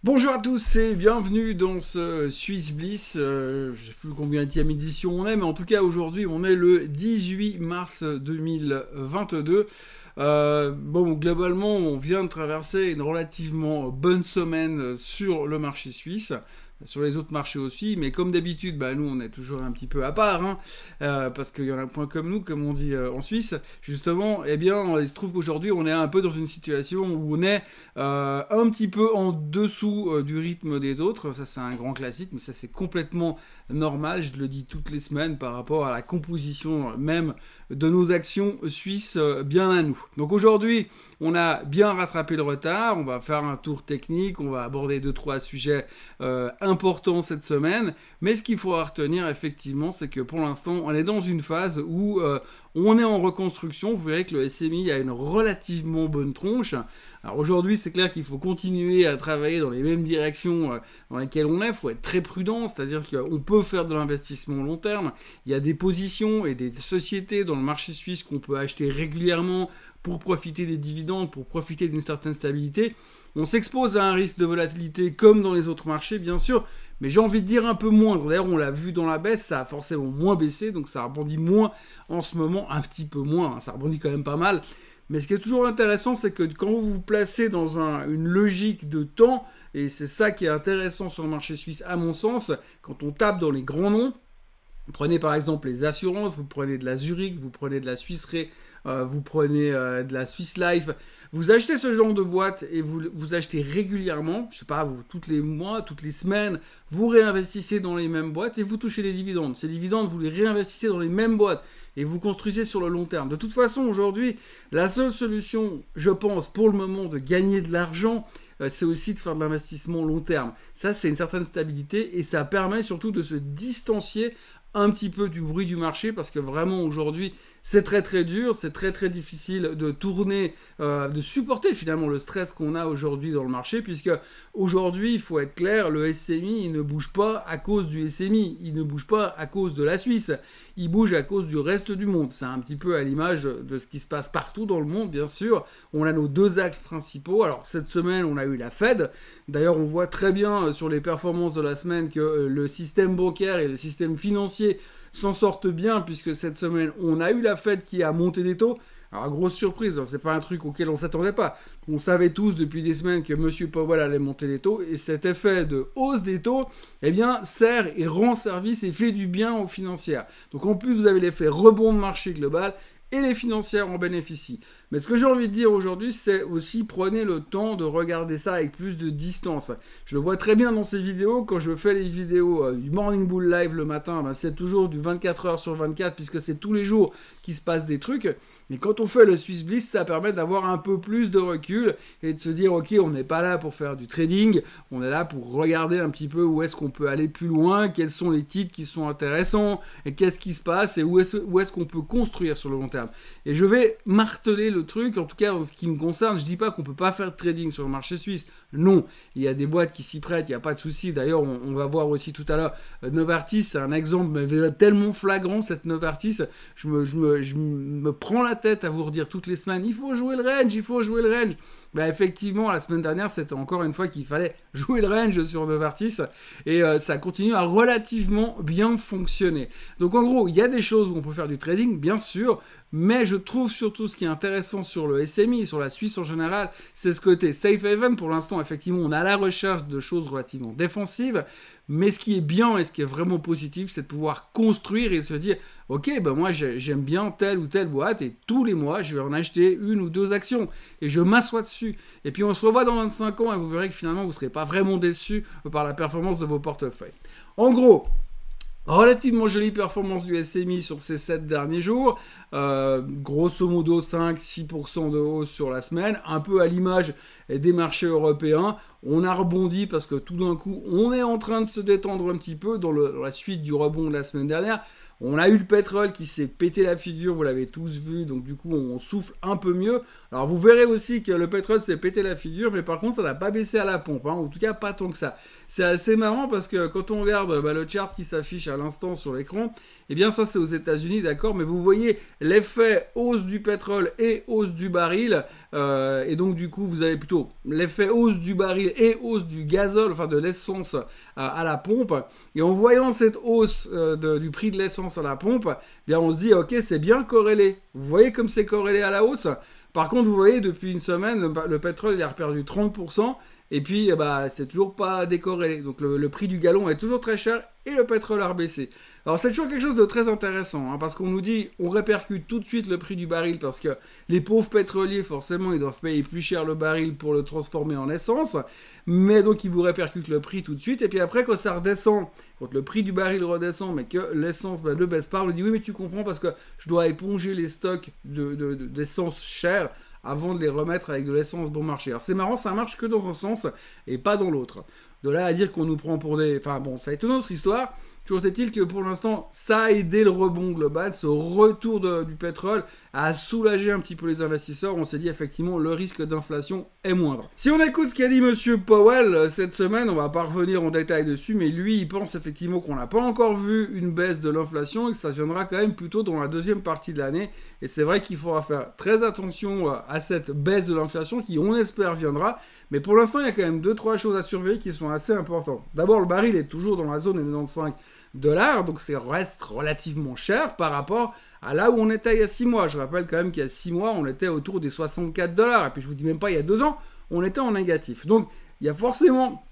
Bonjour à tous et bienvenue dans ce Swiss Bliss. Je ne sais plus combien de édition on est, mais en tout cas aujourd'hui on est le 18 mars 2022. Globalement on vient de traverser une relativement bonne semaine sur le marché suisse. Sur les autres marchés aussi, mais comme d'habitude, nous on est toujours un petit peu à part, parce qu'il y en a point comme nous, comme on dit en Suisse. Justement, eh bien, il se trouve qu'aujourd'hui on est un peu dans une situation où on est un petit peu en dessous du rythme des autres. Ça c'est un grand classique, mais ça c'est complètement normal. Je le dis toutes les semaines par rapport à la composition même de nos actions suisses bien à nous. Donc aujourd'hui, on a bien rattrapé le retard. On va faire un tour technique. On va aborder 2-3 sujets importants cette semaine. Mais ce qu'il faudra retenir, effectivement, c'est que pour l'instant, on est dans une phase où on est en reconstruction. Vous verrez que le SMI a une relativement bonne tronche. Alors aujourd'hui, c'est clair qu'il faut continuer à travailler dans les mêmes directions dans lesquelles on est. Il faut être très prudent, c'est-à-dire qu'on peut faire de l'investissement long terme. Il y a des positions et des sociétés dans le marché suisse qu'on peut acheter régulièrement pour profiter des dividendes, pour profiter d'une certaine stabilité. On s'expose à un risque de volatilité comme dans les autres marchés, bien sûr, mais j'ai envie de dire un peu moindre. D'ailleurs, on l'a vu dans la baisse, ça a forcément moins baissé, donc ça rebondit moins en ce moment, un petit peu moins, ça rebondit quand même pas mal. Mais ce qui est toujours intéressant, c'est que quand vous vous placez dans une logique de temps, et c'est ça qui est intéressant sur le marché suisse, à mon sens, quand on tape dans les grands noms, prenez par exemple les assurances, vous prenez de la Zurich, vous prenez de la Swiss Re, vous prenez de la Swiss Life, vous achetez ce genre de boîte et vous achetez régulièrement, je sais pas, vous, tous les mois, toutes les semaines, vous réinvestissez dans les mêmes boîtes et vous touchez les dividendes. Ces dividendes, vous les réinvestissez dans les mêmes boîtes et vous construisez sur le long terme. De toute façon, aujourd'hui, la seule solution, je pense, pour le moment, de gagner de l'argent, c'est aussi de faire de l'investissement long terme. Ça, c'est une certaine stabilité et ça permet surtout de se distancier un petit peu du bruit du marché parce que vraiment aujourd'hui c'est très très dur, c'est très très difficile de tourner, de supporter finalement le stress qu'on a aujourd'hui dans le marché puisque aujourd'hui il faut être clair, le SMI il ne bouge pas à cause du SMI, il ne bouge pas à cause de la Suisse, il bouge à cause du reste du monde. C'est un petit peu à l'image de ce qui se passe partout dans le monde bien sûr. On a nos deux axes principaux. Alors cette semaine on a eu la Fed, d'ailleurs on voit très bien sur les performances de la semaine que le système bancaire et le système financier s'en sortent bien puisque cette semaine on a eu la Fed qui a monté les taux. Alors grosse surprise, c'est pas un truc auquel on s'attendait pas. On savait tous depuis des semaines que Monsieur Powell allait monter les taux et cet effet de hausse des taux, eh bien sert et rend service et fait du bien aux financières. Donc en plus vous avez l'effet rebond de marché global et les financières en bénéficient. Mais ce que j'ai envie de dire aujourd'hui, c'est aussi prenez le temps de regarder ça avec plus de distance. Je le vois très bien dans ces vidéos, quand je fais les vidéos du Morning Bull Live le matin, c'est toujours du 24 heures sur 24, puisque c'est tous les jours qu'il se passe des trucs. Mais quand on fait le Swiss Bliss, ça permet d'avoir un peu plus de recul et de se dire, ok, on n'est pas là pour faire du trading, on est là pour regarder un petit peu où est-ce qu'on peut aller plus loin, quels sont les titres qui sont intéressants, et qu'est-ce qui se passe, et où est-ce qu'on peut construire sur le long terme. Et je vais marteler le truc, en tout cas en ce qui me concerne, je dis pas qu'on peut pas faire de trading sur le marché suisse, non, il y a des boîtes qui s'y prêtent, il n'y a pas de souci. D'ailleurs on va voir aussi tout à l'heure Novartis, c'est un exemple mais tellement flagrant cette Novartis, je me prends la tête à vous redire toutes les semaines, il faut jouer le range, il faut jouer le range. Effectivement, la semaine dernière, c'était encore une fois qu'il fallait jouer le range sur Novartis et ça continue à relativement bien fonctionner. Donc en gros, il y a des choses où on peut faire du trading, bien sûr, mais je trouve surtout ce qui est intéressant sur le SMI, sur la Suisse en général, c'est ce côté safe haven. Pour l'instant, effectivement, on a la recherche de choses relativement défensives, mais ce qui est bien et ce qui est vraiment positif, c'est de pouvoir construire et se dire, ok, moi j'aime bien telle ou telle boîte et tous les mois, je vais en acheter une ou deux actions et je m'assois dessus. Et puis on se revoit dans 25 ans et vous verrez que finalement, vous ne serez pas vraiment déçus par la performance de vos portefeuilles. En gros, relativement jolie performance du SMI sur ces 7 derniers jours. Grosso modo 5-6% de hausse sur la semaine. Un peu à l'image des marchés européens. On a rebondi parce que tout d'un coup, on est en train de se détendre un petit peu dans la suite du rebond de la semaine dernière. On a eu le pétrole qui s'est pété la figure, vous l'avez tous vu, donc du coup on souffle un peu mieux. Alors vous verrez aussi que le pétrole s'est pété la figure, mais par contre ça n'a pas baissé à la pompe, hein, en tout cas pas tant que ça. C'est assez marrant parce que quand on regarde le chart qui s'affiche à l'instant sur l'écran, eh bien ça c'est aux États-Unis, d'accord, mais vous voyez l'effet hausse du pétrole et hausse du baril, et donc du coup vous avez plutôt l'effet hausse du baril et hausse du gazole, enfin de l'essence à la pompe, et en voyant cette hausse du prix de l'essence à la pompe, eh bien on se dit ok c'est bien corrélé. Vous voyez comme c'est corrélé à la hausse. Par contre vous voyez depuis une semaine le pétrole il a perdu 30%. Et puis, c'est toujours pas décorrélé. Donc, le prix du gallon est toujours très cher et le pétrole a rebaissé. Alors, c'est toujours quelque chose de très intéressant, hein, parce qu'on nous dit, on répercute tout de suite le prix du baril parce que les pauvres pétroliers, forcément, ils doivent payer plus cher le baril pour le transformer en essence. Mais donc, ils vous répercutent le prix tout de suite. Et puis après, quand ça redescend, quand le prix du baril redescend, mais que l'essence ne baisse pas, on nous dit, oui, mais tu comprends parce que je dois éponger les stocks d'essence chère avant de les remettre avec de l'essence bon marché. Alors c'est marrant, ça marche que dans un sens et pas dans l'autre. De là à dire qu'on nous prend pour des... Enfin bon, ça est une autre histoire. Toujours est-il que pour l'instant, ça a aidé le rebond global, ce retour du pétrole a soulagé un petit peu les investisseurs. On s'est dit effectivement le risque d'inflation est moindre. Si on écoute ce qu'a dit Monsieur Powell cette semaine, on va pas revenir en détail dessus, mais lui il pense effectivement qu'on n'a pas encore vu une baisse de l'inflation et que ça viendra quand même plutôt dans la deuxième partie de l'année. Et c'est vrai qu'il faudra faire très attention à cette baisse de l'inflation qui on espère viendra. Mais pour l'instant il y a quand même 2-3 choses à surveiller qui sont assez importantes. D'abord le baril est toujours dans la zone des 95 $, donc ça reste relativement cher par rapport à là où on était il y a 6 mois. Je rappelle quand même qu'il y a 6 mois, on était autour des 64 $. Et puis je vous dis même pas, il y a 2 ans, on était en négatif. Donc il y a forcément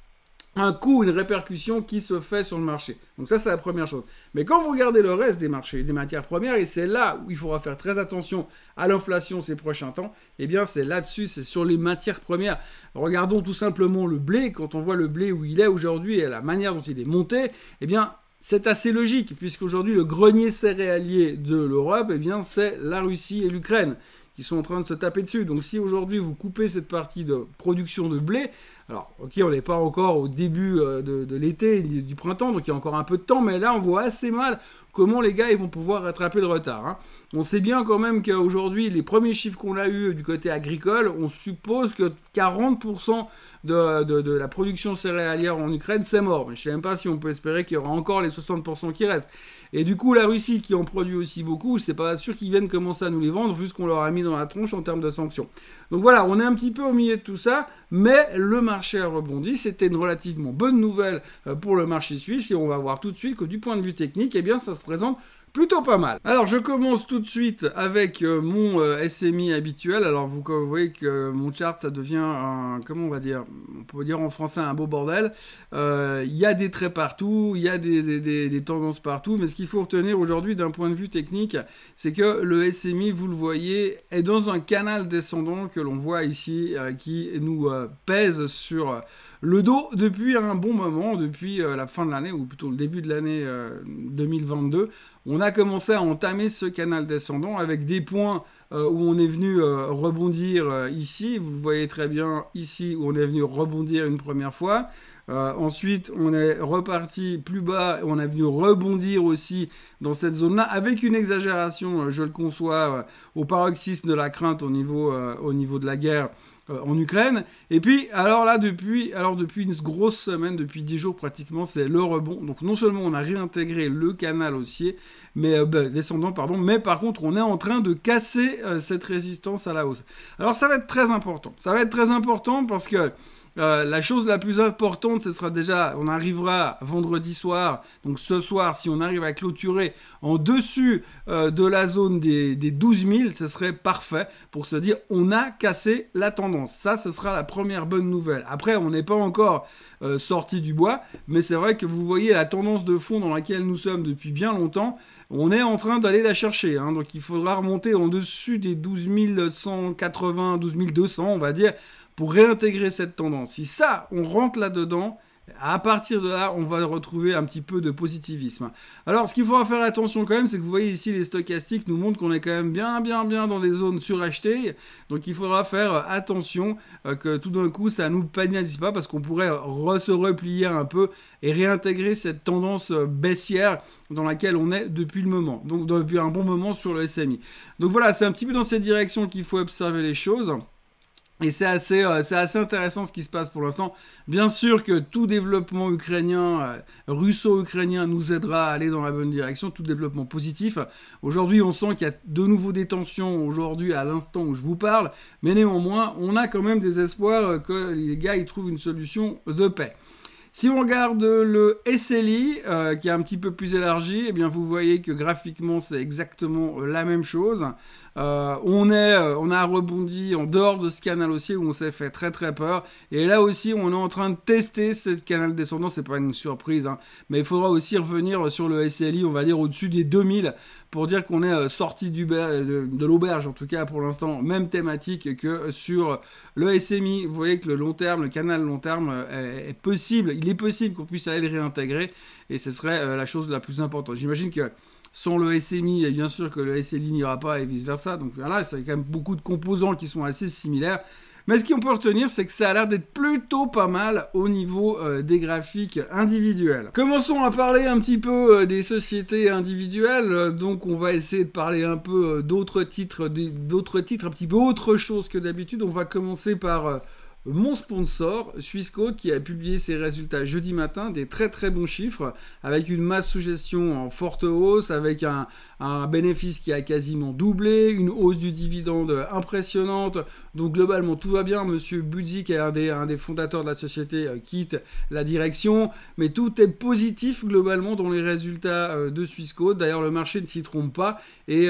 un coût, une répercussion qui se fait sur le marché. Donc ça, c'est la première chose. Mais quand vous regardez le reste des marchés, des matières premières, et c'est là où il faudra faire très attention à l'inflation ces prochains temps, eh bien c'est là-dessus, c'est sur les matières premières. Regardons tout simplement le blé. Quand on voit le blé où il est aujourd'hui et la manière dont il est monté, eh bien c'est assez logique, puisqu'aujourd'hui le grenier céréalier de l'Europe, eh bien c'est la Russie et l'Ukraine qui sont en train de se taper dessus. Donc si aujourd'hui vous coupez cette partie de production de blé, alors ok on n'est pas encore au début de l'été, du printemps, donc il y a encore un peu de temps, mais là on voit assez mal comment les gars ils vont pouvoir rattraper le retard, hein. On sait bien quand même qu'aujourd'hui, les premiers chiffres qu'on a eu du côté agricole, on suppose que 40% de la production céréalière en Ukraine, c'est mort. Mais je ne sais même pas si on peut espérer qu'il y aura encore les 60% qui restent. Et du coup, la Russie, qui en produit aussi beaucoup, c'est pas sûr qu'ils viennent commencer à nous les vendre, vu ce qu'on leur a mis dans la tronche en termes de sanctions. Donc voilà, on est un petit peu au milieu de tout ça, mais le marché a rebondi. C'était une relativement bonne nouvelle pour le marché suisse, et on va voir tout de suite que du point de vue technique, eh bien, ça se présente plutôt pas mal. Alors je commence tout de suite avec mon SMI habituel. Alors vous voyez que mon chart ça devient un, comment on va dire, on peut dire en français un beau bordel. Il y a des traits partout, il y a des tendances partout, mais ce qu'il faut retenir aujourd'hui d'un point de vue technique, c'est que le SMI, vous le voyez, est dans un canal descendant que l'on voit ici, qui nous pèse sur le dos depuis un bon moment, depuis la fin de l'année, ou plutôt le début de l'année 2022. On a commencé à entamer ce canal descendant avec des points où on est venu rebondir ici. Vous le voyez très bien ici où on est venu rebondir une première fois. Ensuite, on est reparti plus bas et on est venu rebondir aussi dans cette zone-là avec une exagération, je le conçois, au paroxysme de la crainte au niveau de la guerre en Ukraine. Et puis, alors là, depuis une grosse semaine, depuis 10 jours pratiquement, c'est le rebond. Donc non seulement on a réintégré le canal haussier, mais descendant, pardon, mais par contre, on est en train de casser cette résistance à la hausse. Alors ça va être très important. Ça va être très important parce que la chose la plus importante, ce sera déjà, on arrivera vendredi soir, donc ce soir, si on arrive à clôturer en dessus de la zone des 12 000, ce serait parfait pour se dire, on a cassé la tendance. Ça, ce sera la première bonne nouvelle. Après, on n'est pas encore sorti du bois, mais c'est vrai que vous voyez la tendance de fond dans laquelle nous sommes depuis bien longtemps. On est en train d'aller la chercher, hein, donc il faudra remonter en dessus des 12 180, 12 200, on va dire, pour réintégrer cette tendance. Si ça, on rentre là-dedans, À partir de là, on va retrouver un petit peu de positivisme. Alors, ce qu'il faudra faire attention quand même, c'est que vous voyez ici, les stochastiques nous montrent qu'on est quand même bien dans des zones surachetées. Donc, il faudra faire attention que tout d'un coup, ça ne nous pénalise pas parce qu'on pourrait se replier un peu et réintégrer cette tendance baissière dans laquelle on est depuis le moment. Donc, depuis un bon moment sur le SMI. Donc, voilà, c'est un petit peu dans cette direction qu'il faut observer les choses. Et c'est assez intéressant ce qui se passe pour l'instant. Bien sûr que tout développement ukrainien, russo-ukrainien nous aidera à aller dans la bonne direction, tout développement positif. Aujourd'hui, on sent qu'il y a de nouveau des tensions aujourd'hui à l'instant où je vous parle, mais néanmoins, on a quand même des espoirs que les gars ils trouvent une solution de paix. Si on regarde le SLI, qui est un petit peu plus élargi, eh bien vous voyez que graphiquement c'est exactement la même chose. On a rebondi en dehors de ce canal haussier où on s'est fait très très peur. Et là aussi, on est en train de tester ce canal descendant. C'est pas une surprise, hein, mais il faudra aussi revenir sur le SLI, on va dire au-dessus des 2000 pour dire qu'on est sorti de l'auberge, en tout cas pour l'instant, même thématique que sur le SMI. Vous voyez que le long terme, le canal long terme est possible. Il est possible qu'on puisse aller le réintégrer et ce serait la chose la plus importante. J'imagine que sans le SMI, et bien sûr que le SLI n'ira pas et vice-versa. Donc voilà, c'est quand même beaucoup de composants qui sont assez similaires. Mais ce qu'on peut retenir, c'est que ça a l'air d'être plutôt pas mal au niveau des graphiques individuels. Commençons à parler un petit peu des sociétés individuelles. Donc on va essayer de parler un peu d'autres titres, un petit peu autre chose que d'habitude. On va commencer par mon sponsor, Swissquote, qui a publié ses résultats jeudi matin, des très très bons chiffres, avec une masse sous gestion en forte hausse, avec un bénéfice qui a quasiment doublé, une hausse du dividende impressionnante. Donc globalement tout va bien. Monsieur Budzik, un des fondateurs de la société, quitte la direction, mais tout est positif globalement dans les résultats de Swissquote. D'ailleurs le marché ne s'y trompe pas et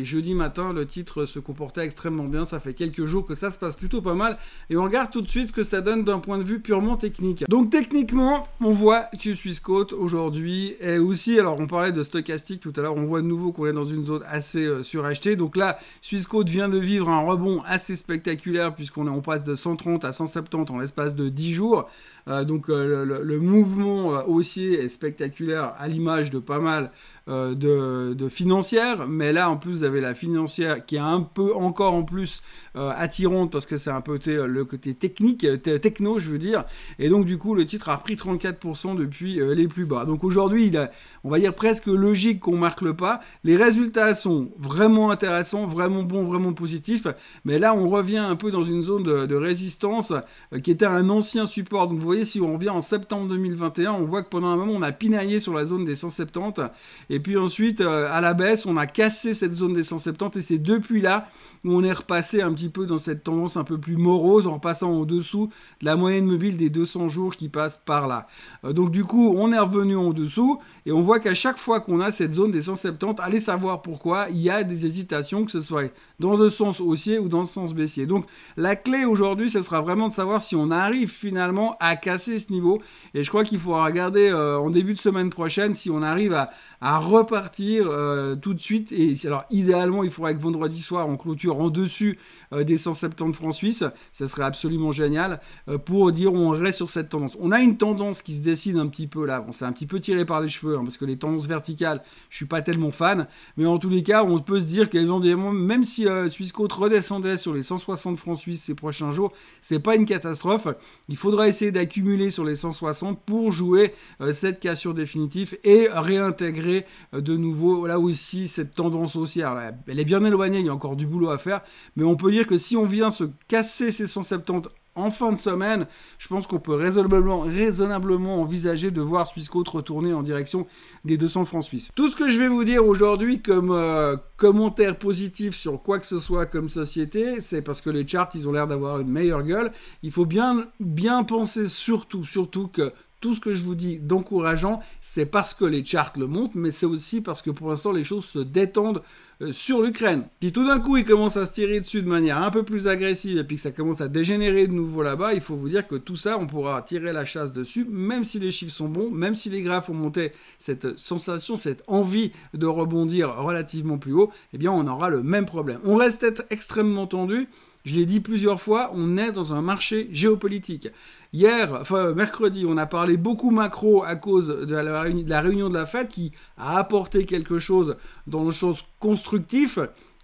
jeudi matin le titre se comportait extrêmement bien. Ça fait quelques jours que ça se passe plutôt pas mal et on regarde tout de suite ce que ça donne d'un point de vue purement technique. Donc techniquement, on voit que Swissquote aujourd'hui est aussi, alors on parlait de stochastique tout à l'heure, on voit de nouveau qu'on est dans une zone assez surachetée. Donc là, Swissquote vient de vivre un rebond assez spectaculaire puisqu'on passe de 130 à 170 en l'espace de 10 jours. Le mouvement haussier est spectaculaire à l'image de pas mal de financières, mais là en plus vous avez la financière qui est un peu encore en plus attirante parce que c'est un peu le côté technique, techno je veux dire, et donc du coup le titre a repris 34% depuis les plus bas. Donc aujourd'hui on va dire presque logique qu'on marque le pas. Les résultats sont vraiment intéressants, vraiment bons, vraiment positifs, mais là on revient un peu dans une zone de résistance qui était un ancien support. Donc vous voyez, si on revient en septembre 2021, on voit que pendant un moment on a pinaillé sur la zone des 170 et puis ensuite à la baisse on a cassé cette zone des 170 et c'est depuis là où on est repassé un petit peu dans cette tendance un peu plus morose en repassant en dessous de la moyenne mobile des 200 jours qui passe par là. Donc du coup on est revenu en dessous et on voit qu'à chaque fois qu'on a cette zone des 170, allez savoir pourquoi, il y a des hésitations, que ce soit dans le sens haussier ou dans le sens baissier. Donc la clé aujourd'hui, ce sera vraiment de savoir si on arrive finalement à casser ce niveau. Et je crois qu'il faudra regarder en début de semaine prochaine si on arrive à repartir tout de suite. Et alors idéalement, il faudrait que vendredi soir, on clôture en dessus des 170 francs suisses. Ça serait absolument génial pour dire on reste sur cette tendance. On a une tendance qui se dessine un petit peu là. Bon, c'est un petit peu tiré par les cheveux parce que les tendances verticales, je suis pas tellement fan. Mais en tous les cas, on peut se dire qu'éventuellement, même si Swissquote redescendait sur les 160 francs suisses ces prochains jours, c'est pas une catastrophe. Il faudra essayer d'accumuler sur les 160 pour jouer cette cassure définitive et réintégrer de nouveau là aussi cette tendance haussière. Là, elle est bien éloignée, il y a encore du boulot à faire, mais on peut dire que si on vient se casser ces 170 en fin de semaine, je pense qu'on peut raisonnablement envisager de voir Swissquote retourner en direction des 200 francs suisses. Tout ce que je vais vous dire aujourd'hui comme commentaire positif sur quoi que ce soit comme société, c'est parce que les charts, ils ont l'air d'avoir une meilleure gueule. Il faut bien penser surtout que tout ce que je vous dis d'encourageant, c'est parce que les charts le montrent, mais c'est aussi parce que pour l'instant, les choses se détendent sur l'Ukraine. Si tout d'un coup, ils commencent à se tirer dessus de manière un peu plus agressive et puis que ça commence à dégénérer de nouveau là-bas, il faut vous dire que tout ça, on pourra tirer la chasse dessus, même si les chiffres sont bons, même si les graphes ont monté cette sensation, cette envie de rebondir relativement plus haut, eh bien, on aura le même problème. On reste extrêmement tendu. Je l'ai dit plusieurs fois, on est dans un marché géopolitique. Mercredi, on a parlé beaucoup macro à cause de la réunion de la Fed qui a apporté quelque chose dans le sens constructif.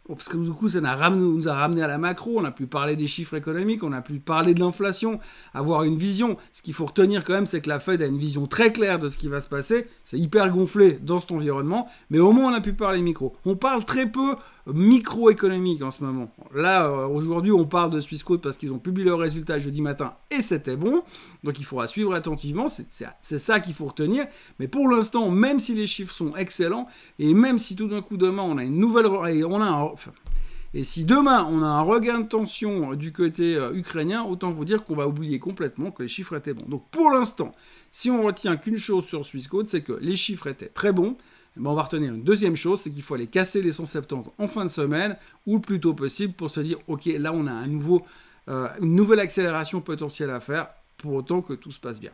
Parce que du coup, ça nous a ramené à la macro, on a pu parler des chiffres économiques, on a pu parler de l'inflation, avoir une vision. Ce qu'il faut retenir quand même, c'est que la Fed a une vision très claire de ce qui va se passer. C'est hyper gonflé dans cet environnement, mais au moins on a pu parler micro. On parle très peu microéconomique en ce moment. Là, aujourd'hui, on parle de Swissquote parce qu'ils ont publié leurs résultats jeudi matin et c'était bon. Donc il faudra suivre attentivement, c'est ça qu'il faut retenir. Mais pour l'instant, même si les chiffres sont excellents, et même si tout d'un coup demain, on a une nouvelle... Et si demain, on a un regain de tension du côté ukrainien, autant vous dire qu'on va oublier complètement que les chiffres étaient bons. Donc pour l'instant, si on retient qu'une chose sur Swissquote, c'est que les chiffres étaient très bons. On va retenir une deuxième chose, c'est qu'il faut aller casser les 170 en fin de semaine, ou le plus tôt possible, pour se dire, ok, là on a une nouvelle accélération potentielle à faire, pour autant que tout se passe bien.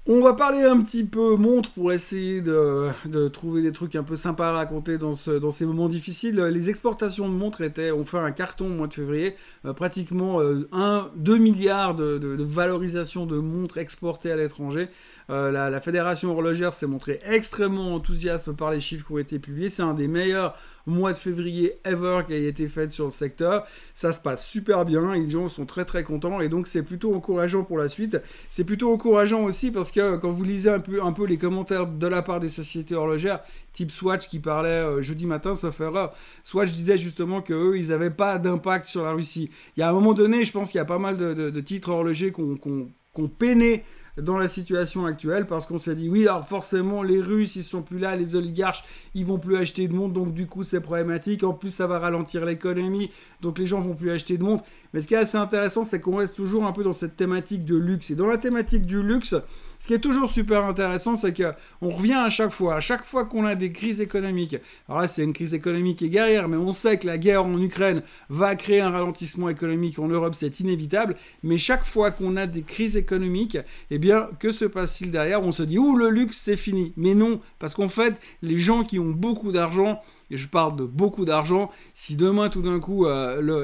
On va parler un petit peu montre pour essayer de trouver des trucs un peu sympas à raconter dans ces moments difficiles. Les exportations de montres ont fait un carton au mois de février, pratiquement 2 milliards de valorisation de montres exportées à l'étranger. La Fédération horlogère s'est montrée extrêmement enthousiaste par les chiffres qui ont été publiés. C'est un des meilleurs mois de février ever qui a été fait sur le secteur. Ça se passe super bien, les gens sont très très contents et donc c'est plutôt encourageant pour la suite. C'est plutôt encourageant aussi parce que quand vous lisez un peu les commentaires de la part des sociétés horlogères, type Swatch qui parlait jeudi matin, sauf erreur, Swatch disait justement qu'eux, ils n'avaient pas d'impact sur la Russie. Il y a un moment donné, je pense qu'il y a pas mal de titres horlogers qu'on peinait dans la situation actuelle parce qu'on s'est dit oui, alors forcément les Russes ils sont plus là, les oligarches ils vont plus acheter de montres, donc du coup c'est problématique, en plus ça va ralentir l'économie, donc les gens vont plus acheter de montres. Mais ce qui est assez intéressant, c'est qu'on reste toujours un peu dans cette thématique de luxe, et dans la thématique du luxe, ce qui est toujours super intéressant, c'est qu'on revient à chaque fois qu'on a des crises économiques. Alors là, c'est une crise économique et guerrière, mais on sait que la guerre en Ukraine va créer un ralentissement économique en Europe, c'est inévitable. Mais chaque fois qu'on a des crises économiques, eh bien, que se passe-t-il derrière? On se dit, ouh, le luxe, c'est fini. Mais non, parce qu'en fait, les gens qui ont beaucoup d'argent, et je parle de beaucoup d'argent, si demain tout d'un coup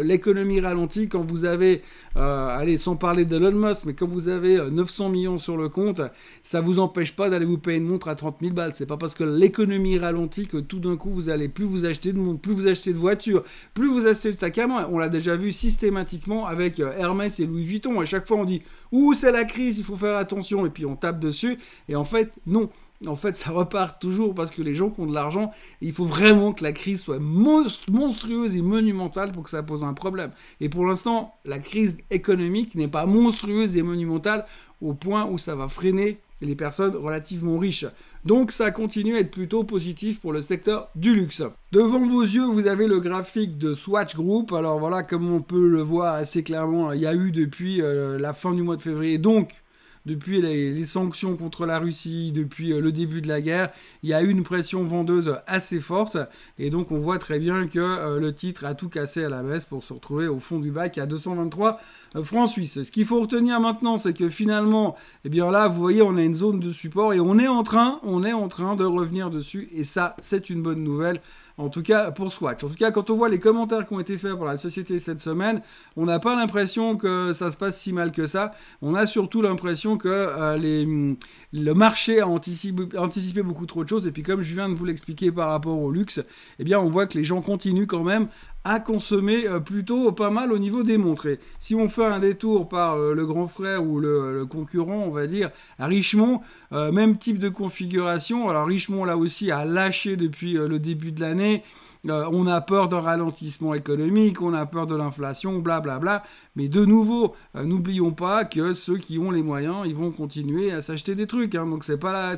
l'économie ralentit, quand vous avez, allez, sans parler d'Elon Musk, mais quand vous avez 900 millions sur le compte, ça vous empêche pas d'aller vous payer une montre à 30 000 balles. C'est pas parce que l'économie ralentit que tout d'un coup vous allez plus vous acheter de montre, plus vous achetez de voitures, plus vous achetez de sac à main. On l'a déjà vu systématiquement avec Hermès et Louis Vuitton. À chaque fois on dit « Ouh, c'est la crise, il faut faire attention » et puis on tape dessus. Et en fait, non. En fait, ça repart toujours parce que les gens qui ont de l'argent, il faut vraiment que la crise soit monstrueuse et monumentale pour que ça pose un problème. Et pour l'instant, la crise économique n'est pas monstrueuse et monumentale au point où ça va freiner les personnes relativement riches. Donc ça continue à être plutôt positif pour le secteur du luxe. Devant vos yeux, vous avez le graphique de Swatch Group. Alors voilà, comme on peut le voir assez clairement, il y a eu depuis la fin du mois de février, donc depuis les sanctions contre la Russie, depuis le début de la guerre, il y a eu une pression vendeuse assez forte. Et donc on voit très bien que le titre a tout cassé à la baisse pour se retrouver au fond du bac à 223 francs suisses. Ce qu'il faut retenir maintenant, c'est que finalement, eh bien là, vous voyez, on a une zone de support et on est en train de revenir dessus. Et ça, c'est une bonne nouvelle. En tout cas, pour Swatch. En tout cas, quand on voit les commentaires qui ont été faits par la société cette semaine, on n'a pas l'impression que ça se passe si mal que ça. On a surtout l'impression que le marché a anticipé beaucoup trop de choses. Et puis, comme je viens de vous l'expliquer par rapport au luxe, eh bien, on voit que les gens continuent quand même à consommer plutôt pas mal au niveau des montres. Et si on fait un détour par le grand frère ou le concurrent, on va dire, à Richemont, même type de configuration. Alors Richemont, là aussi, a lâché depuis le début de l'année. On a peur d'un ralentissement économique, on a peur de l'inflation, blablabla. Mais de nouveau, n'oublions pas que ceux qui ont les moyens, ils vont continuer à s'acheter des trucs. Hein, donc c'est pas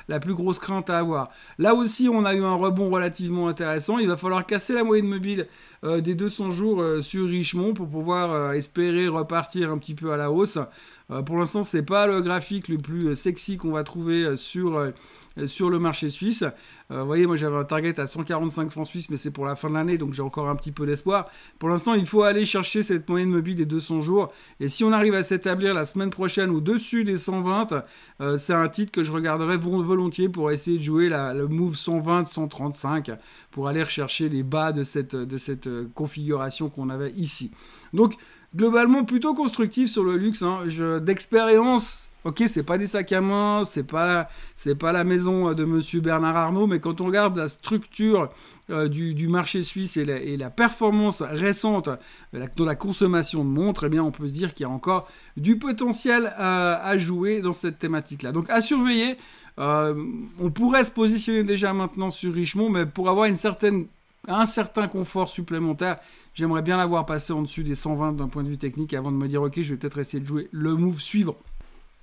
la plus grosse crainte à avoir. Là aussi, on a eu un rebond relativement intéressant. Il va falloir casser la moyenne mobile des 200 jours sur Richemont pour pouvoir espérer repartir un petit peu à la hausse. Pour l'instant, c'est pas le graphique le plus sexy qu'on va trouver sur le marché suisse. Vous voyez, moi j'avais un target à 145 francs suisses, mais c'est pour la fin de l'année, donc j'ai encore un petit peu d'espoir. Pour l'instant, il faut aller chercher cette moyenne mobile des 200 jours. Et si on arrive à s'établir la semaine prochaine au-dessus des 120, c'est un titre que je regarderai volontiers pour essayer de jouer le move 120-135 pour aller rechercher les bas de cette configuration qu'on avait ici. Donc, globalement, plutôt constructif sur le luxe. Hein. D'expérience... Ok, c'est pas des sacs à main, c'est pas la maison de Monsieur Bernard Arnault, mais quand on regarde la structure du marché suisse et la performance récente de la consommation de montres, eh bien, on peut se dire qu'il y a encore du potentiel à jouer dans cette thématique-là. Donc, à surveiller. On pourrait se positionner déjà maintenant sur Richemont, mais pour avoir un certain confort supplémentaire, j'aimerais bien l'avoir passé en dessus des 120 d'un point de vue technique avant de me dire, ok, je vais peut-être essayer de jouer le move suivant.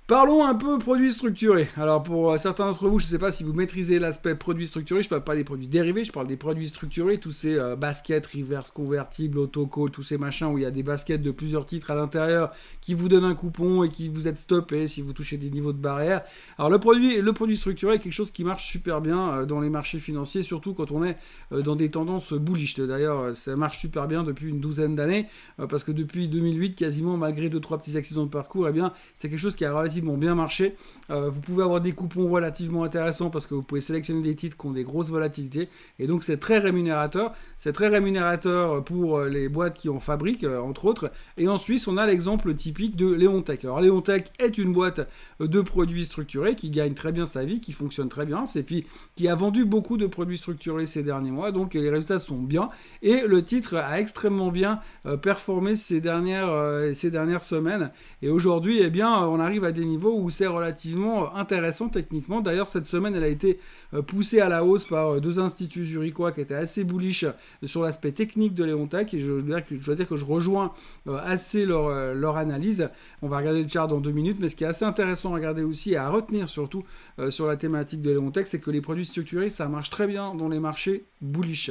Parlons un peu produits structurés. Alors pour certains d'entre vous, je ne sais pas si vous maîtrisez l'aspect produits structurés, je ne parle pas des produits dérivés, je parle des produits structurés, tous ces baskets, reverse convertibles, autocall, tous ces machins où il y a des baskets de plusieurs titres à l'intérieur qui vous donnent un coupon et qui vous êtes stoppé si vous touchez des niveaux de barrière. Alors le produit structuré est quelque chose qui marche super bien dans les marchés financiers, surtout quand on est dans des tendances bullish. D'ailleurs, ça marche super bien depuis une douzaine d'années, parce que depuis 2008, quasiment, malgré 2-3 petits accidents de parcours, eh bien, c'est quelque chose qui a relativement bien marché. Vous pouvez avoir des coupons relativement intéressants parce que vous pouvez sélectionner des titres qui ont des grosses volatilités et donc c'est très rémunérateur. C'est très rémunérateur pour les boîtes qui en fabriquent, entre autres. Et en Suisse, on a l'exemple typique de Leonteq. Alors Leonteq est une boîte de produits structurés qui gagne très bien sa vie, qui fonctionne très bien, et puis qui a vendu beaucoup de produits structurés ces derniers mois, donc les résultats sont bien et le titre a extrêmement bien performé ces dernières semaines. Et aujourd'hui, eh bien, on arrive à des niveaux où c'est relativement intéressant techniquement. D'ailleurs, cette semaine, elle a été poussée à la hausse par deux instituts zurichois qui étaient assez bullish sur l'aspect technique de Leonteq, et je dois dire que je rejoins assez leur analyse. On va regarder le chart dans 2 minutes, mais ce qui est assez intéressant à regarder aussi et à retenir surtout sur la thématique de Leonteq, c'est que les produits structurés, ça marche très bien dans les marchés bullish.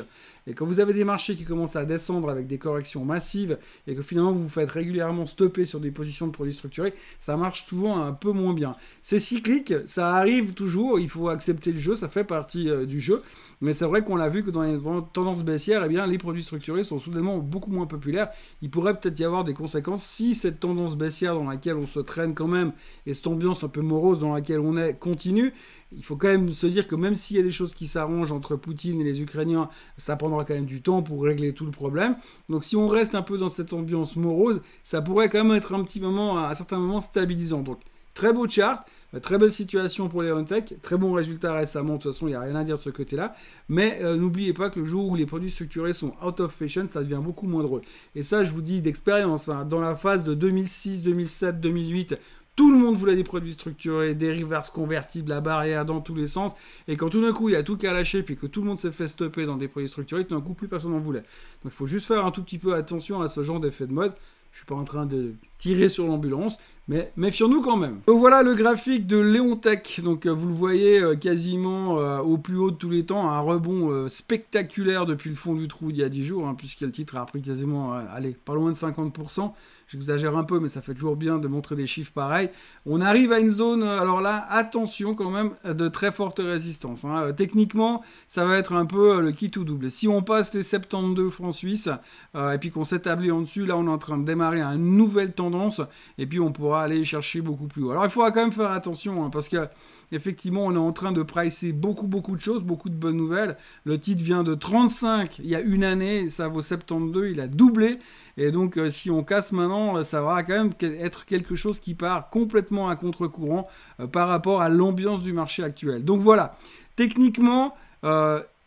Et quand vous avez des marchés qui commencent à descendre avec des corrections massives et que finalement vous vous faites régulièrement stopper sur des positions de produits structurés, ça marche souvent un peu moins bien. C'est cyclique, ça arrive toujours, il faut accepter le jeu, ça fait partie du jeu. Mais c'est vrai qu'on l'a vu que dans les tendances baissières, eh bien, les produits structurés sont soudainement beaucoup moins populaires. Il pourrait peut-être y avoir des conséquences si cette tendance baissière dans laquelle on se traîne quand même et cette ambiance un peu morose dans laquelle on est continue. Il faut quand même se dire que même s'il y a des choses qui s'arrangent entre Poutine et les Ukrainiens, ça prendra quand même du temps pour régler tout le problème. Donc si on reste un peu dans cette ambiance morose, ça pourrait quand même être un petit moment, à un certain moment, stabilisant. Donc très beau chart, très belle situation pour les Leonteq, très bon résultat récemment, de toute façon il n'y a rien à dire de ce côté-là, mais n'oubliez pas que le jour où les produits structurés sont out of fashion, ça devient beaucoup moins drôle. Et ça je vous dis d'expérience, hein, dans la phase de 2006, 2007, 2008, tout le monde voulait des produits structurés, des reverse convertibles, la barrière dans tous les sens. Et quand tout d'un coup, il y a tout qui a lâché, puis que tout le monde s'est fait stopper dans des produits structurés, tout d'un coup, plus personne n'en voulait. Donc il faut juste faire un tout petit peu attention à ce genre d'effet de mode. Je ne suis pas en train de tirer sur l'ambulance, mais méfions-nous quand même. Donc voilà le graphique de Leonteq. Donc vous le voyez quasiment au plus haut de tous les temps, un rebond spectaculaire depuis le fond du trou d'il y a 10 jours, hein, puisque le titre a repris quasiment, pas loin de 50%. J'exagère un peu, mais ça fait toujours bien de montrer des chiffres pareils. On arrive à une zone, alors là, attention quand même, de très forte résistance. Hein. Techniquement, ça va être un peu le kit ou double. Si on passe les 72 francs suisses, et puis qu'on s'établit en dessus, là on est en train de démarrer une nouvelle tendance, et puis on pourra aller chercher beaucoup plus haut. Alors il faudra quand même faire attention, hein, parce que effectivement, on est en train de pricer beaucoup de choses, beaucoup de bonnes nouvelles. Le titre vient de 35 il y a une année, ça vaut 72, il a doublé. Et donc, si on casse maintenant, ça va quand même être quelque chose qui part complètement à contre-courant par rapport à l'ambiance du marché actuel. Donc voilà, techniquement,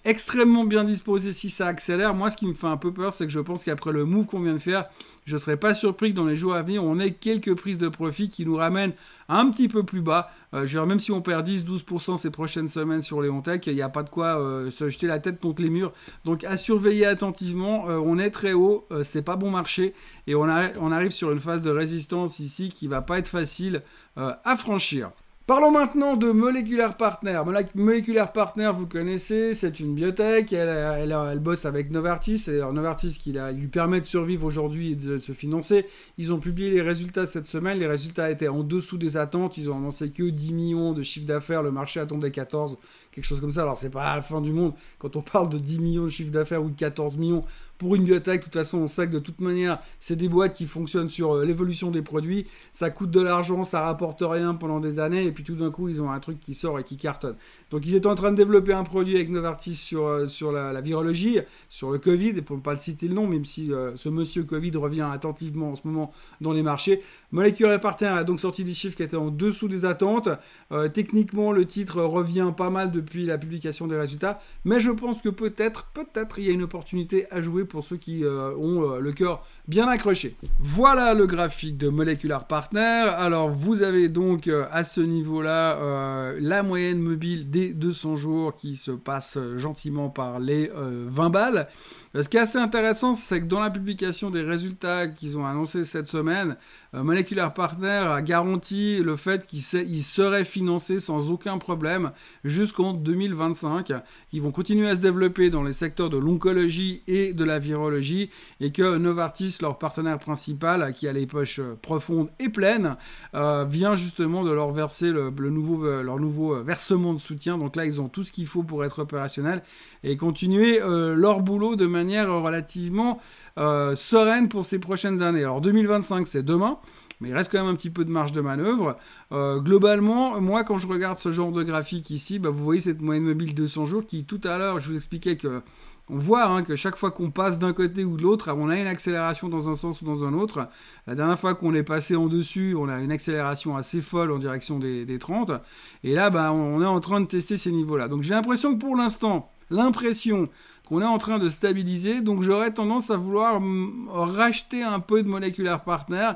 extrêmement bien disposé si ça accélère. Moi, ce qui me fait un peu peur, c'est que je pense qu'après le move qu'on vient de faire, je ne serais pas surpris que dans les jours à venir, on ait quelques prises de profit qui nous ramènent un petit peu plus bas. Je veux dire, même si on perd 10-12% ces prochaines semaines sur Leonteq, il n'y a pas de quoi se jeter la tête contre les murs. Donc à surveiller attentivement, on est très haut, c'est pas bon marché, et on arrive sur une phase de résistance ici qui va pas être facile à franchir. Parlons maintenant de Molecular Partners. Molecular Partners, vous connaissez, c'est une biotech, elle bosse avec Novartis, et alors Novartis qui lui permet de survivre aujourd'hui et de se financer. Ils ont publié les résultats cette semaine, les résultats étaient en dessous des attentes, ils ont annoncé que 10 millions de chiffre d'affaires, le marché attendait 14, quelque chose comme ça. Alors c'est pas la fin du monde quand on parle de 10 millions de chiffre d'affaires ou de 14 millions. Pour une biotech, de toute façon, on sait que de toute manière, c'est des boîtes qui fonctionnent sur l'évolution des produits. Ça coûte de l'argent, ça rapporte rien pendant des années, et puis tout d'un coup, ils ont un truc qui sort et qui cartonne. Donc, ils étaient en train de développer un produit avec Novartis sur la virologie, sur le Covid, et pour ne pas le citer le nom, même si ce monsieur Covid revient attentivement en ce moment dans les marchés. Molecular Partners a donc sorti des chiffres qui étaient en dessous des attentes. Techniquement, le titre revient pas mal depuis la publication des résultats, mais je pense que peut-être, il y a une opportunité à jouer pour ceux qui ont le cœur bien accroché. Voilà le graphique de Molecular Partners. Alors, vous avez donc à ce niveau-là la moyenne mobile des 200 jours qui se passe gentiment par les 20 balles. Ce qui est assez intéressant, c'est que dans la publication des résultats qu'ils ont annoncés cette semaine, Molecular Partners a garanti le fait qu'il serait financé sans aucun problème jusqu'en 2025. Ils vont continuer à se développer dans les secteurs de l'oncologie et de la virologie, et que Novartis, leur partenaire principal, qui a les poches profondes et pleines, vient justement de leur verser leur nouveau versement de soutien. Donc là, ils ont tout ce qu'il faut pour être opérationnels et continuer leur boulot de manière relativement sereine pour ces prochaines années. Alors 2025, c'est demain, mais il reste quand même un petit peu de marge de manœuvre. Globalement, moi, quand je regarde ce genre de graphique ici, vous voyez cette moyenne mobile 200 jours qui, tout à l'heure, je vous expliquais que on voit que chaque fois qu'on passe d'un côté ou de l'autre, on a une accélération dans un sens ou dans un autre. La dernière fois qu'on est passé en dessus, on a une accélération assez folle en direction des 30. Et là, on est en train de tester ces niveaux-là. Donc j'ai l'impression que pour l'instant, qu'on est en train de stabiliser, donc j'aurais tendance à vouloir racheter un peu de Molecular Partners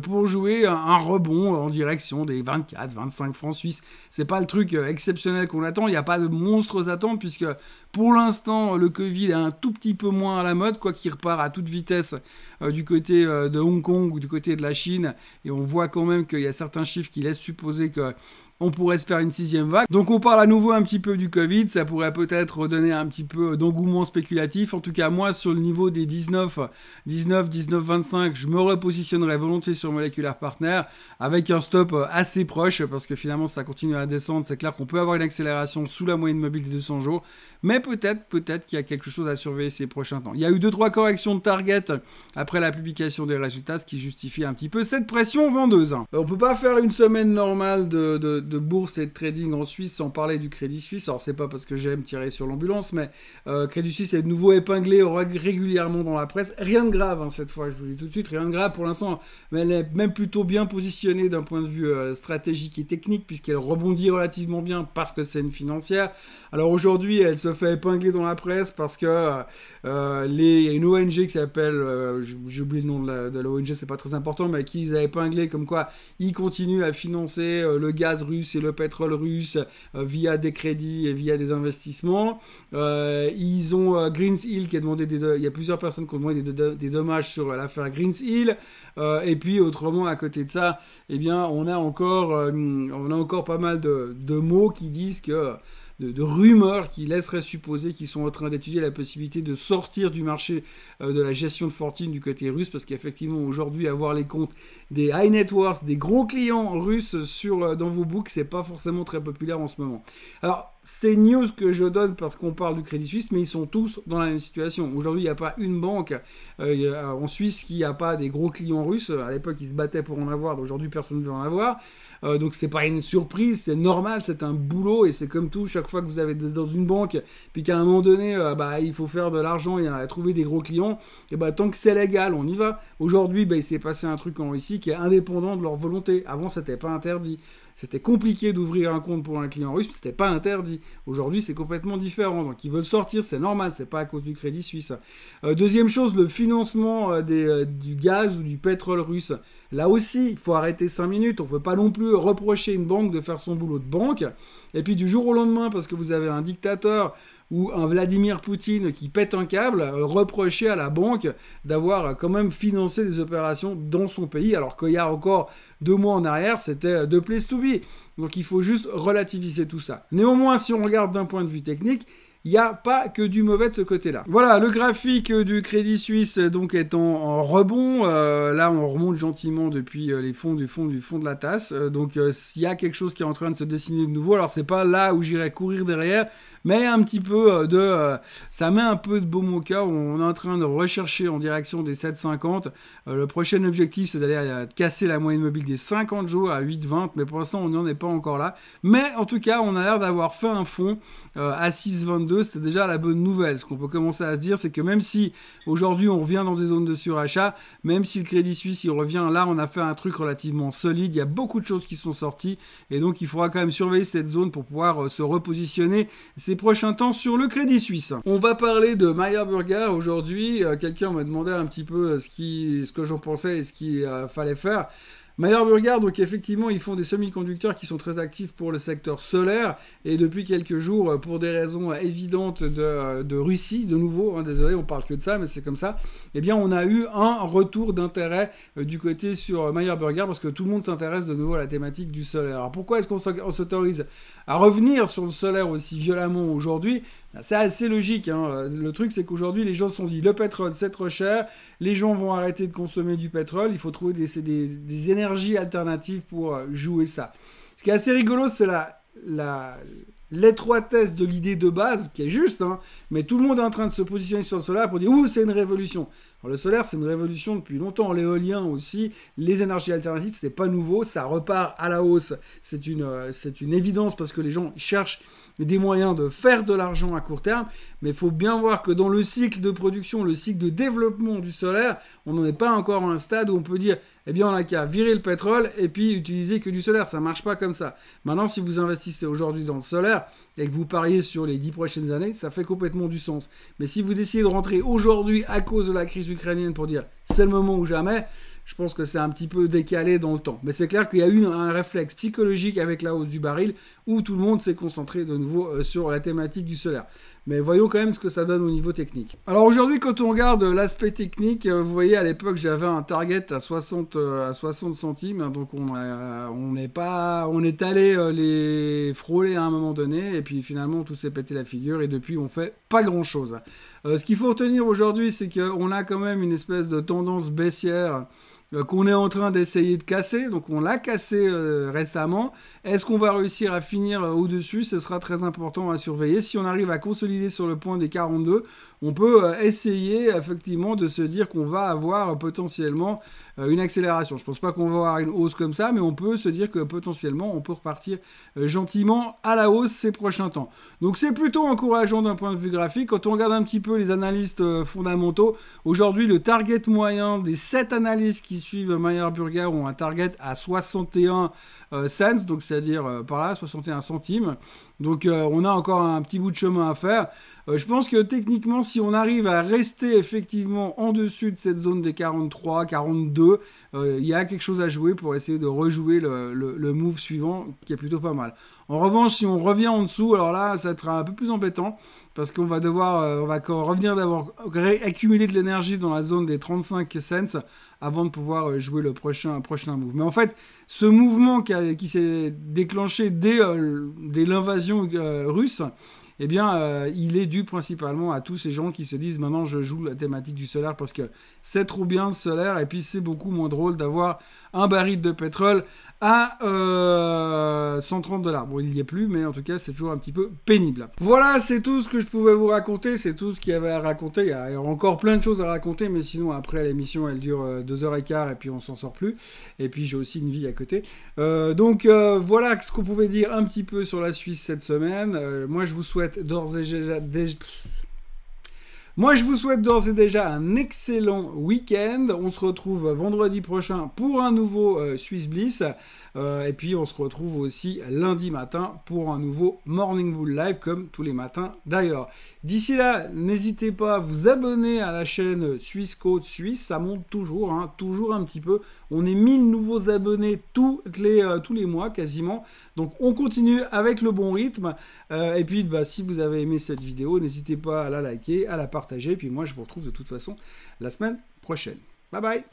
pour jouer un rebond en direction des 24-25 francs suisses. C'est pas le truc exceptionnel qu'on attend, il n'y a pas de monstres attentes, puisque pour l'instant le Covid est un tout petit peu moins à la mode, quoi qu'il repart à toute vitesse du côté de Hong Kong ou du côté de la Chine, et on voit quand même qu'il y a certains chiffres qui laissent supposer que on pourrait se faire une 6e vague. Donc on parle à nouveau un petit peu du Covid, ça pourrait peut-être redonner un petit peu d'engouement spéculatif. En tout cas, moi, sur le niveau des 19-25, je me repositionnerai volontiers sur Molecular Partners avec un stop assez proche, parce que finalement ça continue à descendre. C'est clair qu'on peut avoir une accélération sous la moyenne mobile des 200 jours, mais peut-être qu'il y a quelque chose à surveiller ces prochains temps. Il y a eu 2-3 corrections de target après la publication des résultats, ce qui justifie un petit peu cette pression vendeuse. On peut pas faire une semaine normale de bourse et de trading en Suisse sans parler du Crédit Suisse. Alors c'est pas parce que j'aime tirer sur l'ambulance, mais Crédit Suisse est de nouveau épinglé régulièrement dans la presse. Rien de grave cette fois, je vous le dis tout de suite, rien de grave pour l'instant, mais elle est même plutôt bien positionnée d'un point de vue stratégique et technique, puisqu'elle rebondit relativement bien parce que c'est une financière. Alors aujourd'hui, elle se fait épingler dans la presse parce que il y a une ONG qui s'appelle, j'ai oublié le nom de l'ONG, c'est pas très important, mais qui les a épinglés comme quoi ils continuent à financer le gaz russe et le pétrole russe via des crédits et via des investissements. Ils ont Greensill qui a demandé il y a plusieurs personnes qui ont demandé des dommages sur l'affaire Greensill. Et puis autrement, à côté de ça, eh bien, on a encore pas mal de mots qui disent que de rumeurs qui laisseraient supposer qu'ils sont en train d'étudier la possibilité de sortir du marché de la gestion de fortune du côté russe, parce qu'effectivement aujourd'hui avoir les comptes des high net worth, des gros clients russes dans vos books, c'est pas forcément très populaire en ce moment. Alors c'est une news que je donne parce qu'on parle du Crédit Suisse, mais ils sont tous dans la même situation. Aujourd'hui, il n'y a pas une banque en Suisse qui n'a pas des gros clients russes. À l'époque, ils se battaient pour en avoir. Aujourd'hui, personne ne veut en avoir. Donc, c'est pas une surprise, c'est normal, c'est un boulot. Et c'est comme tout, chaque fois que vous avez dans une banque, puis qu'à un moment donné, il faut faire de l'argent et trouver des gros clients, et tant que c'est légal, on y va. Aujourd'hui, il s'est passé un truc en Russie qui est indépendant de leur volonté. Avant, c'était pas interdit. C'était compliqué d'ouvrir un compte pour un client russe, c'était pas interdit. Aujourd'hui, c'est complètement différent. Donc, ils veulent sortir, c'est normal, c'est pas à cause du Crédit Suisse. Deuxième chose, le financement du gaz ou du pétrole russe. Là aussi, il faut arrêter 5 minutes. On ne peut pas non plus reprocher une banque de faire son boulot de banque. Et puis, du jour au lendemain, parce que vous avez un dictateur ou un Vladimir Poutine qui pète un câble reprocher à la banque d'avoir quand même financé des opérations dans son pays, alors qu'il y a encore 2 mois en arrière, c'était the place to be. Donc il faut juste relativiser tout ça. Néanmoins, si on regarde d'un point de vue technique, il n'y a pas que du mauvais de ce côté-là. Voilà, le graphique du Crédit Suisse donc est en rebond. Là, on remonte gentiment depuis les fonds du fond de la tasse. Donc, s'il y a quelque chose qui est en train de se dessiner de nouveau, alors c'est pas là où j'irai courir derrière, mais un petit peu ça met un peu de baume au cœur. On est en train de rechercher en direction des 7,50. Le prochain objectif, c'est d'aller casser la moyenne mobile des 50 jours à 8,20, mais pour l'instant, on n'en est pas encore là. Mais en tout cas, on a l'air d'avoir fait un fond à 6,22. C'était déjà la bonne nouvelle. Ce qu'on peut commencer à se dire, c'est que même si aujourd'hui on revient dans des zones de surachat, même si le Crédit Suisse il revient, là on a fait un truc relativement solide. Il y a beaucoup de choses qui sont sorties et donc il faudra quand même surveiller cette zone pour pouvoir se repositionner ces prochains temps sur le Crédit Suisse. On va parler de Meyer Burger aujourd'hui. Quelqu'un m'a demandé un petit peu ce que j'en pensais et ce qu'il fallait faire. Meyer Burger, donc effectivement, ils font des semi-conducteurs qui sont très actifs pour le secteur solaire et depuis quelques jours, pour des raisons évidentes de Russie, de nouveau, hein, désolé, on parle que de ça, mais c'est comme ça, eh bien on a eu un retour d'intérêt du côté sur Meyer Burger parce que tout le monde s'intéresse de nouveau à la thématique du solaire. Alors pourquoi est-ce qu'on s'autorise à revenir sur le solaire aussi violemment aujourd'hui? C'est assez logique, hein. Le truc c'est qu'aujourd'hui les gens se sont dit le pétrole c'est trop cher, les gens vont arrêter de consommer du pétrole, il faut trouver des énergies alternatives pour jouer ça. Ce qui est assez rigolo, c'est l'étroitesse de l'idée de base, qui est juste, hein, mais tout le monde est en train de se positionner sur le solaire pour dire « Ouh, c'est une révolution ». Alors, le solaire, c'est une révolution depuis longtemps, l'éolien aussi, les énergies alternatives, c'est pas nouveau, ça repart à la hausse, c'est une évidence parce que les gens cherchent des moyens de faire de l'argent à court terme, mais il faut bien voir que dans le cycle de production, le cycle de développement du solaire, on n'en est pas encore à un stade où on peut dire eh bien on n'a qu'à virer le pétrole et puis utiliser que du solaire, ça marche pas comme ça. Maintenant, si vous investissez aujourd'hui dans le solaire et que vous pariez sur les 10 prochaines années, ça fait complètement du sens. Mais si vous décidez de rentrer aujourd'hui à cause de la crise ukrainienne pour dire c'est le moment ou jamais, je pense que c'est un petit peu décalé dans le temps. Mais c'est clair qu'il y a eu un réflexe psychologique avec la hausse du baril où tout le monde s'est concentré de nouveau sur la thématique du solaire. Mais voyons quand même ce que ça donne au niveau technique. Alors aujourd'hui, quand on regarde l'aspect technique, vous voyez à l'époque j'avais un target à 60 centimes, donc on est allé les frôler à un moment donné, et puis finalement tout s'est pété la figure, et depuis on fait pas grand chose. Ce qu'il faut retenir aujourd'hui, c'est qu'on a quand même une espèce de tendance baissière qu'on est en train d'essayer de casser, donc on l'a cassé récemment. Est-ce qu'on va réussir à finir au-dessus? Ce sera très important à surveiller. Si on arrive à consolider sur le point des 42, on peut essayer effectivement de se dire qu'on va avoir potentiellement une accélération. Je pense pas qu'on va avoir une hausse comme ça, mais on peut se dire que potentiellement on peut repartir gentiment à la hausse ces prochains temps. Donc c'est plutôt encourageant d'un point de vue graphique. Quand on regarde un petit peu les analystes fondamentaux, aujourd'hui le target moyen des 7 analystes qui suivent Meyer Burger ont un target à 61 cents, donc c'est-à-dire par là 61 centimes. Donc on a encore un petit bout de chemin à faire. Je pense que techniquement, si on arrive à rester effectivement en dessus de cette zone des 43, 42, il y a quelque chose à jouer pour essayer de rejouer le move suivant, qui est plutôt pas mal. En revanche, si on revient en dessous, alors là, ça sera un peu plus embêtant, parce qu'on va devoir, on va revenir d'avoir accumulé de l'énergie dans la zone des 35 cents avant de pouvoir jouer le prochain move. Mais en fait, ce mouvement qui s'est déclenché dès l'invasion russe, eh bien, il est dû principalement à tous ces gens qui se disent maintenant je joue la thématique du solaire parce que c'est trop bien le solaire et puis c'est beaucoup moins drôle d'avoir un baril de pétrole à 130 $. Bon, il n'y est plus, mais en tout cas, c'est toujours un petit peu pénible. Voilà, c'est tout ce que je pouvais vous raconter, c'est tout ce qu'il y avait à raconter. Il y a encore plein de choses à raconter, mais sinon, après, l'émission, elle dure 2h15 et puis on s'en sort plus. Et puis, j'ai aussi une vie à côté. Donc, voilà ce qu'on pouvait dire un petit peu sur la Suisse cette semaine. Moi, je vous souhaite d'ores et déjà un excellent week-end. On se retrouve vendredi prochain pour un nouveau Swiss Bliss. Et puis on se retrouve aussi lundi matin pour un nouveau Morning Bull Live comme tous les matins d'ailleurs. D'ici là, n'hésitez pas à vous abonner à la chaîne Suisse Côte Suisse, ça monte toujours, hein, toujours un petit peu. On est 1000 nouveaux abonnés tous les mois quasiment. Donc on continue avec le bon rythme. Et puis si vous avez aimé cette vidéo, n'hésitez pas à la liker, à la partager. Et puis moi je vous retrouve de toute façon la semaine prochaine. Bye bye.